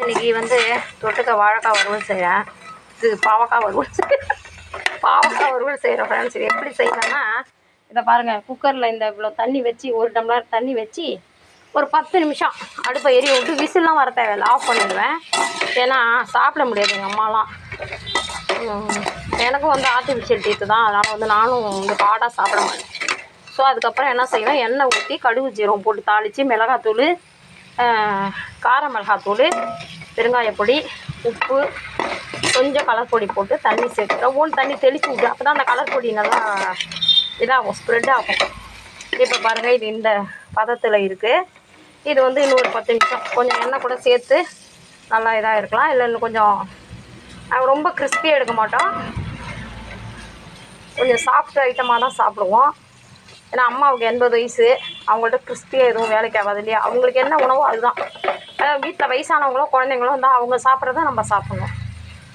இன்னைக்கு வந்து தொட்டுக்க வாழைக்காய் வறுவல் செய்கிறேன். இது பாவக்காய் வறுவல் செய்கிறேன் ஃப்ரெண்ட்ஸ். இது எப்படி செய்யலாம்னா, இதை பாருங்கள், குக்கரில் இந்த இவ்வளோ தண்ணி வச்சு 1 டம்ளர் தண்ணி வச்சு ஒரு 10 நிமிஷம் அடுப்பை எரிய விட்டு விசில்லாம் வர தேவையில்லை, ஆஃப் பண்ணிடுவேன். ஏன்னா சாப்பிட முடியாது எங்கள் அம்மாலாம். எனக்கும் வந்து ஆர்டிஃபிஷியல் டீத்து தான், அதனால் வந்து நானும் இந்த பாடாக சாப்பிட மாட்டேன். ஸோ அதுக்கப்புறம் என்ன செய்வேன், எண்ணெய் ஊற்றி கடுகு ஜீரகம் போட்டு தாளித்து மிளகாத்தூள், கார மிளகாத்தூள், பெருங்காயப்பொடி, உப்பு, கொஞ்சம் கலர் பொடி போட்டு தண்ணி சேர்த்து ஒவ்வொன்று தண்ணி தெளித்து விட்டு, அப்போ தான் அந்த கலர் பொடி நல்லா இதாகும், ஸ்ப்ரெட் ஆகும். இப்போ பாருங்கள், இது இந்த பதத்தில் இருக்குது. இது வந்து இன்னும் ஒரு 10 நிமிஷம் கொஞ்சம் எண்ணெய் கூட சேர்த்து நல்லா இதாக இருக்கலாம். இல்லை இன்னும் கொஞ்சம் ரொம்ப கிறிஸ்பியாக எடுக்க மாட்டோம், கொஞ்சம் சாஃப்ட் ஐட்டமாக தான் சாப்பிடுவோம். ஏன்னா அம்மாவுக்கு 80 வயசு, அவங்கள்ட்ட கிறிஸ்பியாக எதுவும் வேலைக்கு ஆகாது இல்லையா. அவங்களுக்கு என்ன உணவோ அதுதான். வீட்டில் வயசானவங்களோ குழந்தைங்களோ இருந்தால் அவங்க சாப்பிட்றத நம்ம சாப்பிட்ணும்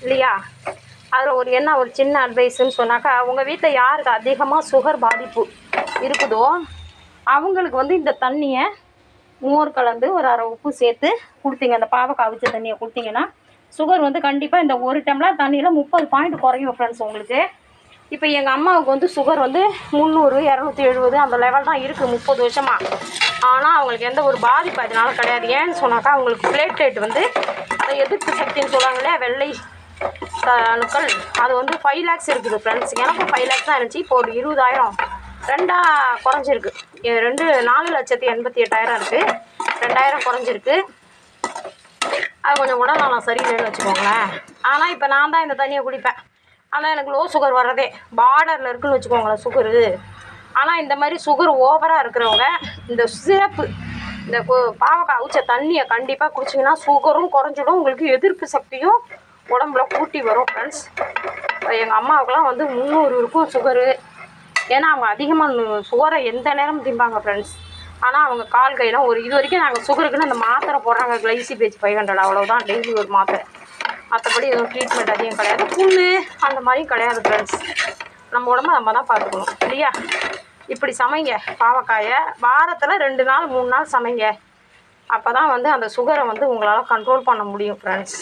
இல்லையா. அதில் ஒரு சின்ன அட்வைஸுன்னு சொன்னாக்கா, உங்கள் வீட்டில் யாருக்கு அதிகமாக சுகர் பாதிப்பு இருக்குதோ அவங்களுக்கு வந்து இந்த தண்ணியை மோர் கலந்து ஒரு அரை உப்பு சேர்த்து கொடுத்தீங்க, அந்த பாவக்காய் அவிச்ச தண்ணியை கொடுத்தீங்கன்னா சுகர் வந்து கண்டிப்பாக இந்த 1 டம்ளர் தண்ணியில் 30 பாயிண்ட் குறையும் ஃப்ரெண்ட்ஸ் உங்களுக்கு. இப்போ எங்கள் அம்மாவுக்கு வந்து சுகர் வந்து 300, 270 அந்த லெவல் தான் இருக்குது 30 வருஷமாக. ஆனால் அவங்களுக்கு எந்த ஒரு பாதிப்பு அதனால கிடையாது. ஏன்னு சொன்னாக்கா, அவங்களுக்கு பிளேட்லெட் வந்து அதை எதிர்ப்பு சக்தின்னு சொல்லுவாங்களே, வெள்ளை அணுக்கள், அது வந்து 5 lakhs இருக்குது ஃப்ரெண்ட்ஸ். எனக்கும் 5 lakhs தான் இருந்துச்சு. இப்போ ஒரு 20,000 2 குறைஞ்சிருக்கு. 4,88,000 இருக்குது, 2,000 குறைஞ்சிருக்கு. அது கொஞ்சம் உடல் நான் சரியில்லைன்னு வச்சுக்கோங்களேன். ஆனால் இப்போ நான் தான் இந்த தண்ணியை குடிப்பேன். ஆனால் எனக்கு லோ சுகர் வர்றதே பார்டரில் இருக்குதுன்னு வச்சுக்கோங்களேன் சுகரு. ஆனால் இந்த மாதிரி சுகர் ஓவராக இருக்கிறவங்க இந்த சிறப்பு, இந்த பாவக்காய் அவிச்ச தண்ணியை கண்டிப்பாக குடிச்சிங்கன்னா சுகரும் குறைஞ்சிடும், உங்களுக்கு எதிர்ப்பு சக்தியும் உடம்புல கூட்டி வரும் ஃப்ரெண்ட்ஸ். எங்கள் அம்மாவுக்குலாம் வந்து 300 இருக்கும் சுகரு. ஏன்னா அவங்க அதிகமாக சுகரை எந்த நேரமும் திம்பாங்க ஃப்ரெண்ட்ஸ். ஆனால் அவங்க கால் கையெல்லாம் இது வரைக்கும் நாங்கள் சுகருக்குன்னு அந்த மாத்திரை போடுறாங்க, கிளைசிபேஜ் 500, அவ்வளோதான் டெய்லி ஒரு மாத்திரை. மற்றபடி எதுவும் ட்ரீட்மெண்ட் அதிகம் கிடையாது, புண்ணு அந்த மாதிரியும் கிடையாது ஃப்ரெண்ட்ஸ். நம்ம உடம்பை நம்ம தான் பார்த்துக்கணும் இல்லையா. இப்படி சமைங்க பாவக்காயை, வாரத்தில் 2 நாள் 3 நாள் சமைங்க. அப்போ தான் வந்து அந்த சுகரை வந்து உங்களால் கண்ட்ரோல் பண்ண முடியும் ஃப்ரெண்ட்ஸ்.